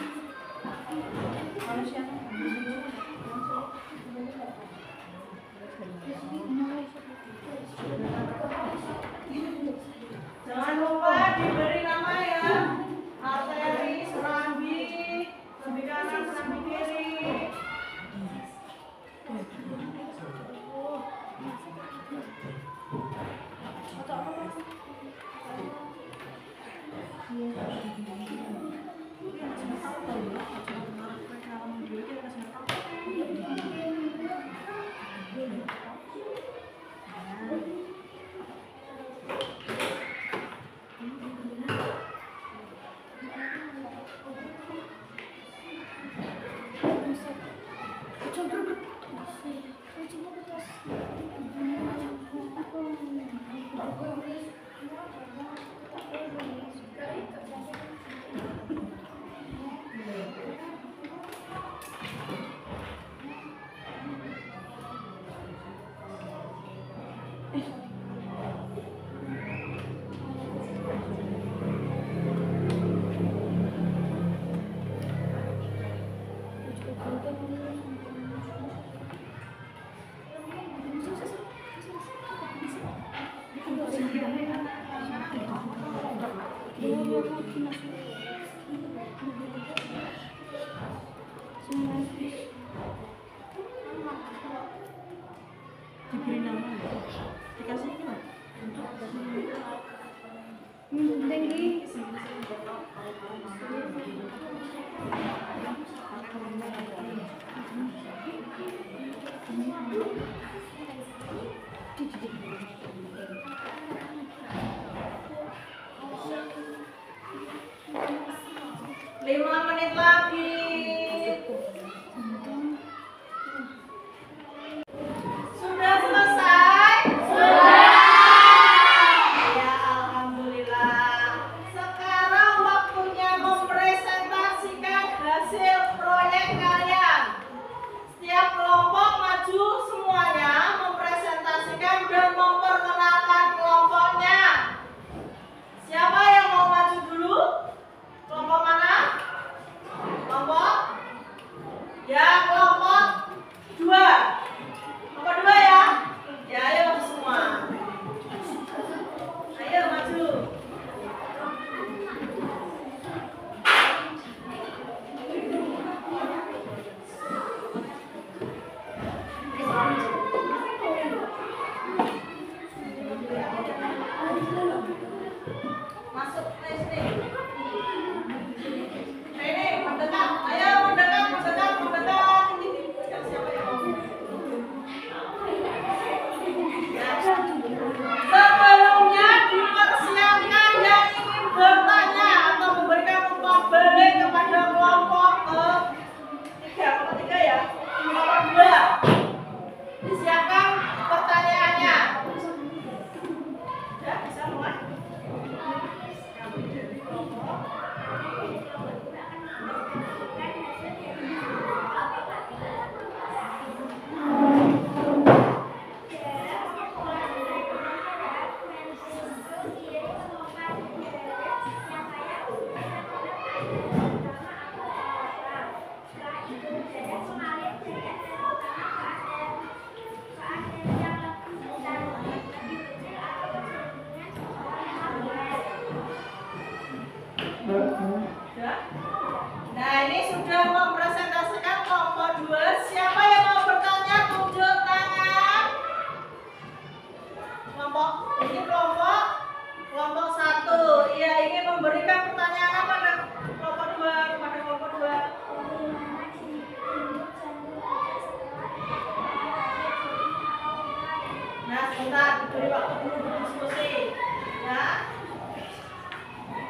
beri waktu dulu berdiskusi. Ya.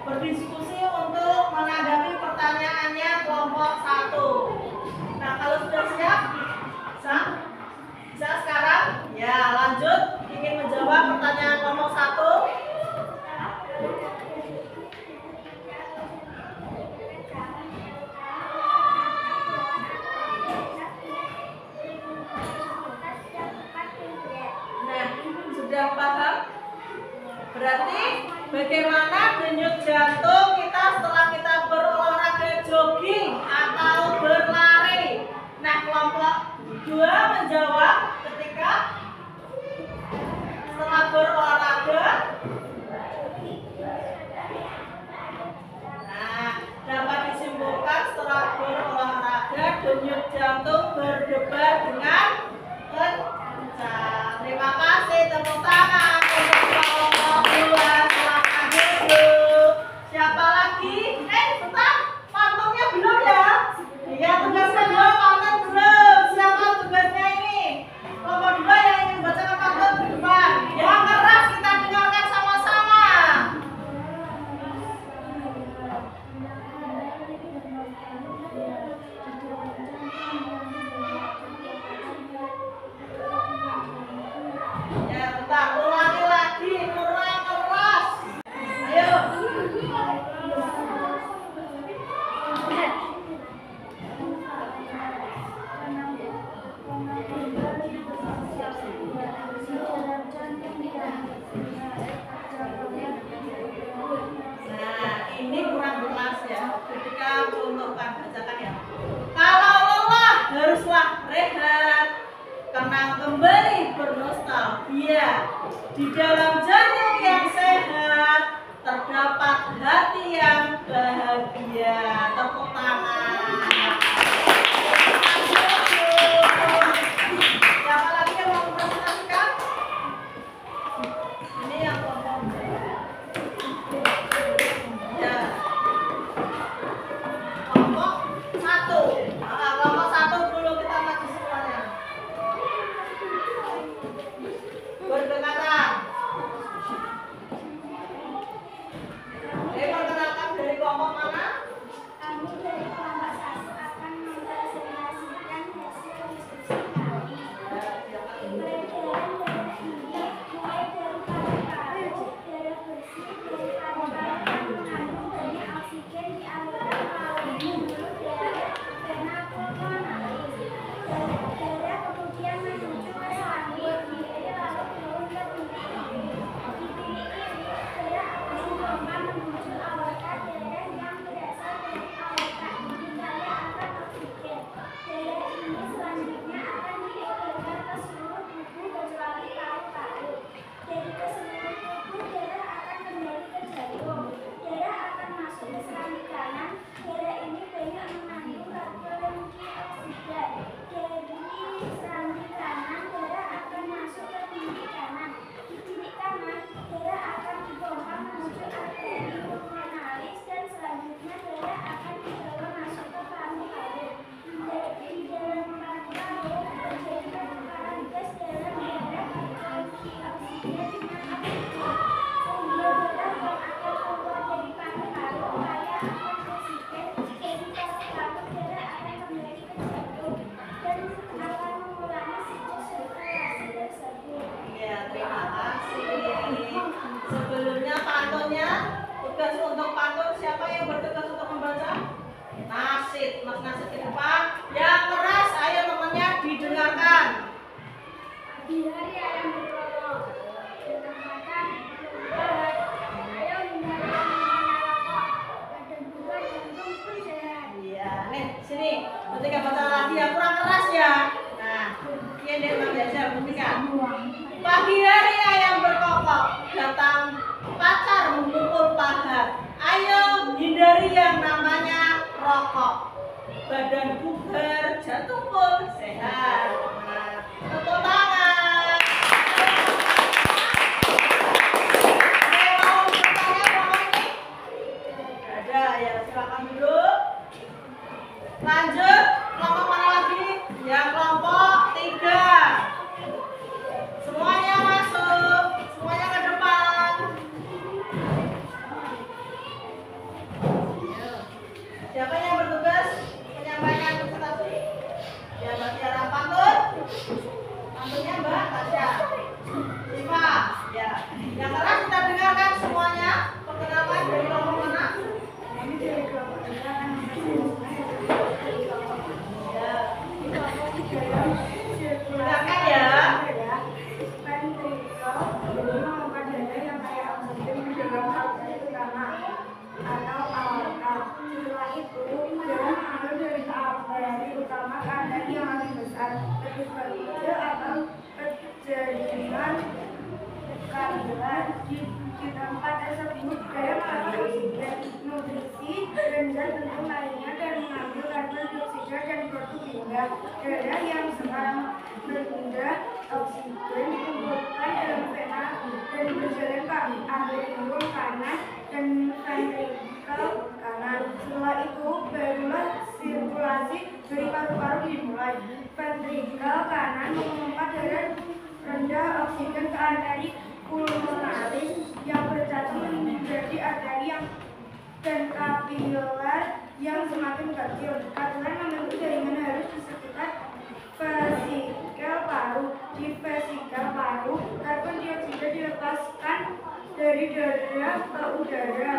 Berdiskusi untuk menanggapi pertanyaannya kelompok 1. Nah, kalau sudah siap, bisa sekarang? Ya, lanjut. Ingin menjawab pertanyaan kelompok 1? Nah, sudah paham? Berarti bagaimana denyut jantung kita setelah kita berolahraga jogging atau berlari? Nah, kelompok 2 menjawab ketika setelah berolahraga. Nah, dapat disimpulkan setelah berolahraga denyut jantung berdebar dengan kencang. Terima kasih, tepuk tangan untuk kelompok 2. Silakan duduk. Siapa lagi? Bentar, pantungnya belum ya? Iya, tugasnya belum, pantun belum. Siapa tugasnya ini? Kelompok 2 yang ingin membacakan pantun di depan. Yang keras kita dengarkan sama-sama. Ya, bentar, ulangi lagi, kurang keras. Ayo. Nah, ini kurang jelas ya. Ketika contohkan, bacakan ya. Kalau lelah, haruslah rehat. Tenang kembali bernostalgia. Di dalam jantung yang sehat terdapat hati yang bahagia. Tepuk tangan. Siapa lagi yang mau mempresentasikan? Ini yang kelompok. Ya. Kelompok 1. Kelompok 1 dulu kita maju semuanya. Berdekatan. Perkenalkan dari kelompok mana? Kami dari kelompok 1 akan mempresentasikan hasil diskusi kami. Peredaran darah tinggi mulai dari paru-paru, darah bersih dari paru-paru mengandung banyak oksigen di aliran melalui mulut darah vena pulmonalis. Darah kemudian menuju ke selangit kiri lalu turun ke pipi kiri. Di pipi kiri, darah akan dipompa menuju aorta darah yang berasal dari aorta ini kaya akan oksigen. Darah ini selanjutnya akan diedarkan ke seluruh tubuh kecuali paru-paru. Dari ke seluruh tubuh darah akan kembali ke jantung. Darah akan masuk ke selang kanan. Darah ini banyak mengandung karbonki oksida. Dari selang kanan darah akan masuk ke titik kanan. Di titik kanan darah akan dipompa menuju arteri pulmonalis dan selanjutnya darah akan dibawa masuk ke paru-paru. Di dalam paru-paru terjadi pertukaran gas dalam darah oksigen dengan oksigen sehingga darah yang akan keluar dari paru-paru kaya akan oksigen. Dari paru-paru darah akan kembali ke jantung dan akan mengulangi siklus sirkulasi tersebut. Ya, terima kasih. Sebelumnya pantunnya, tugas untuk pantun siapa yang bertugas untuk membaca? Nasid, Mas Nasid di depan. Yang keras, ayo temannya didengarkan. Di hari ayam berkokok, ditambahkan berat. Ayo hindari penggunaan rokok. Badan bugar jantung pun sehat. Iya, nih sini. Ketika baca lagi yang kurang keras ya. Nah, ini dia Bang Jajar, buktikan. Pagi hari ayam berkokok, datang pacar memukul paha. Ayo hindari yang namanya rokok. Badan bugar, jantung pun sehat. Nah, tepuk tangan. Mau bertanya sama ini? Ada ya, silakan duduk. Lanjut, kelompok mana lagi? Yang kelompok 3. Semuanya masuk. Pantunnya Mbak Tasya. Siva, ya. Yang keras kita dengarkan semuanya. Perkenalkan dari kelompok mana? Ini dari kelompok 2 akan Dengarkan ya. ventrikel jadi memompa darah yang kayak oksigen di dalam saluran utama atau aorta. Setelah itu darah mengalir dari arteri utama ke arteri yang lebih besar, lebih kecil atau jaringan kapiler di tempat tersebut. Darah mengalir oksigen, nutrisi, dan zat penting lainnya dan mengambil karbon dioksida dan protein. Darah yang sekarang rendah oksigen dikumpulkan dalam vena dan berjalan ke arterium kanan dan ventrikel kanan. Setelah itu barulah sirkulasi dari paru-paru dimulai. Ventrikel kanan memompa darah rendah oksigen ke arteri pulmonaris yang bercacing menjadi arteri yang dan kapiler yang semakin kecil. Kapiler membentuk jaringan halus di sekitar vesikel paru. Di vesikel paru, karbon dioksida dilepaskan dari darah ke udara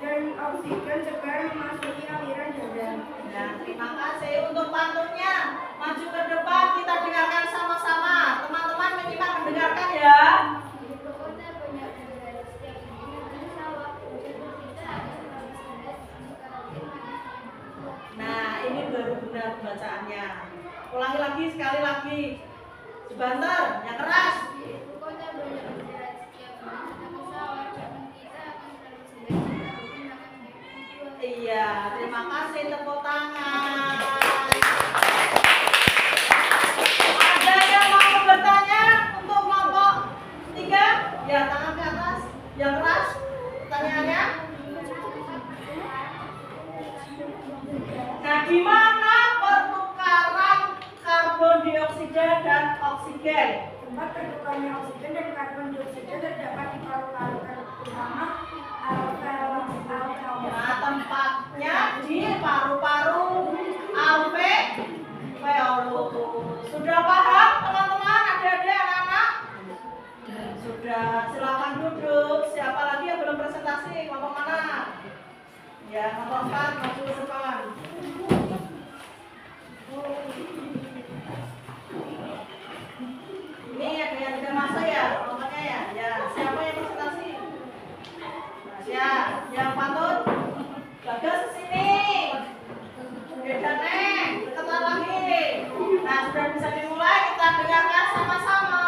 dan oksigen segar memasuki aliran darah. Nah, terima kasih untuk pantunnya. Maju ke depan, kita dengarkan sama-sama. Teman-teman menyimak mendengarkan ya. Nah, ini baru benar bacaannya. Ulangi lagi, sekali lagi. Sebentar, yang keras. Iya, terima kasih, tepuk tangan. Ada yang mau bertanya untuk kelompok 3? Ya, tangan ke atas. Yang keras, pertanyaannya. Nah, di mana pertukaran karbon dioksida dan oksigen? Tempat tertukarnya oksigen dan karbon dioksida terdapat di paru-paru terutama alveolus. Nah, tempatnya di paru-paru alveolus. Sudah paham teman-teman, adik-adik, anak-anak? Sudah, silakan duduk. Siapa lagi yang belum presentasi? Kelompok mana? Ya, kelompok 4, maju ke depan. Ini ada yang tidak masuk ya, kelompoknya ya. Ya, siapa yang presentasi? Nah, siap. Yang pantun? Bagas kesini. Beda neng, deketan lagi. Nah, sudah bisa dimulai, kita dengarkan sama-sama.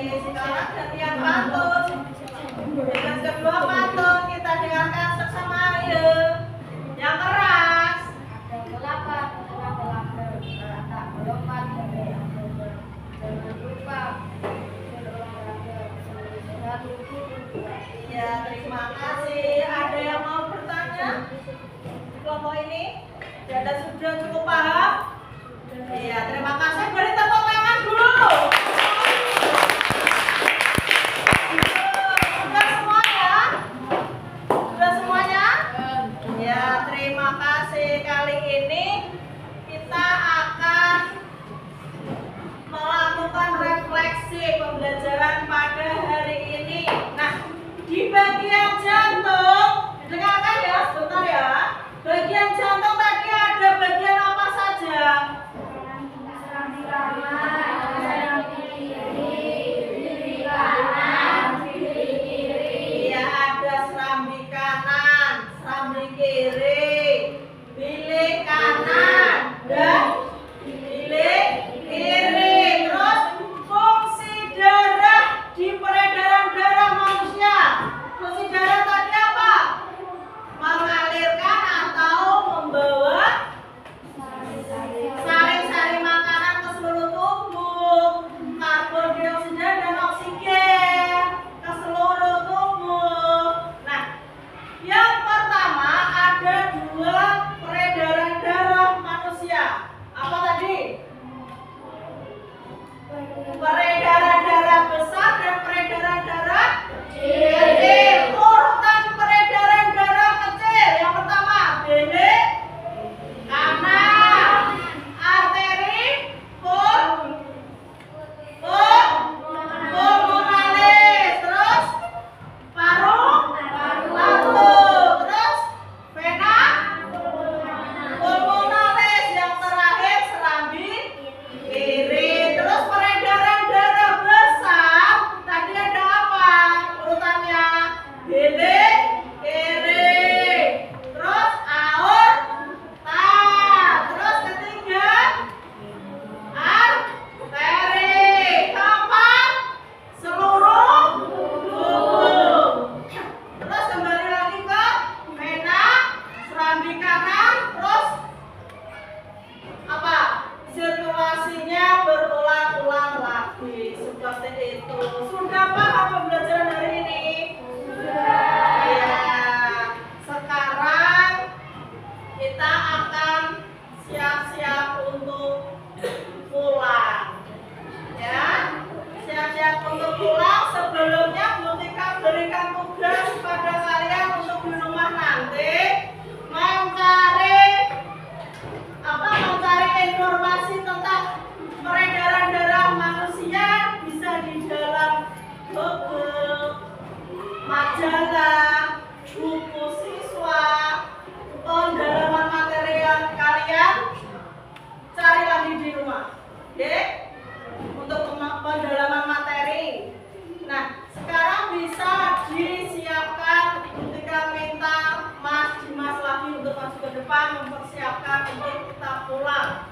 Sekarang gantian pantun. Dengan kedua pantun kita dengarkan bersama yuk. Yang keras. Ada kelapa, tak melompat dari jangan lupa berolahraga Iya, terima kasih. Ada yang mau bertanya di kelompok ini? Ada sudah cukup paham? Iya, terima kasih. Beri tepuk tangan dulu. Sudah semua ya? Sudah semuanya? Ya, terima kasih. Kali ini kita akan melakukan refleksi pembelajaran pada hari ini. Nah, di bagian jantung, dengarkan ya sebentar ya. Bagian jantung tadi ada bagian apa saja? Serambi kanan, serambi kiri. Iya, ada serambi kanan, serambi kiri, bilik kanan, dan bilik kiri. Terus fungsi darah di peredaran darah manusia. Fungsi darah tadi apa? Mengalirkan atau membawa sari-sari makanan ke seluruh tubuh, karbon dioksida dan oksigen ke seluruh tubuh. Nah, yang pertama ada dua peredaran darah manusia. Apa tadi? Peredaran darah besar dan peredaran darah kecil. Urutan peredaran darah kecil. Yang pertama, bilik kanan, arteri, pulmonalis, terus paru, terus vena, pulmonalis, yang terakhir serambi kiri. Terus peredaran darah besar tadi ada apa urutannya? Bilik kiri, terus aorta, terus ketiga arteri, keempat seluruh tubuh. Terus kembali lagi ke vena, serambi kanan, terus apa? Sirkulasinya berulang-ulang lagi seperti itu. Sudah paham pembelajaran hari ini? Sudah. Ya. Sekarang kita akan siap-siap untuk pulang. Ya, siap-siap untuk pulang. Sebelumnya Butika berikan tugas pada kalian untuk di rumah nanti mencari informasi tentang peredaran darah manusia, bisa di dalam Google, majalah, buku siswa, pendalaman material kalian cari lagi di rumah, oke? Untuk pendalaman materi. Nah, sekarang bisa disiapkan. Ketika minta Mas Dimas lagi untuk masuk ke depan mempersiapkan untuk kita pulang.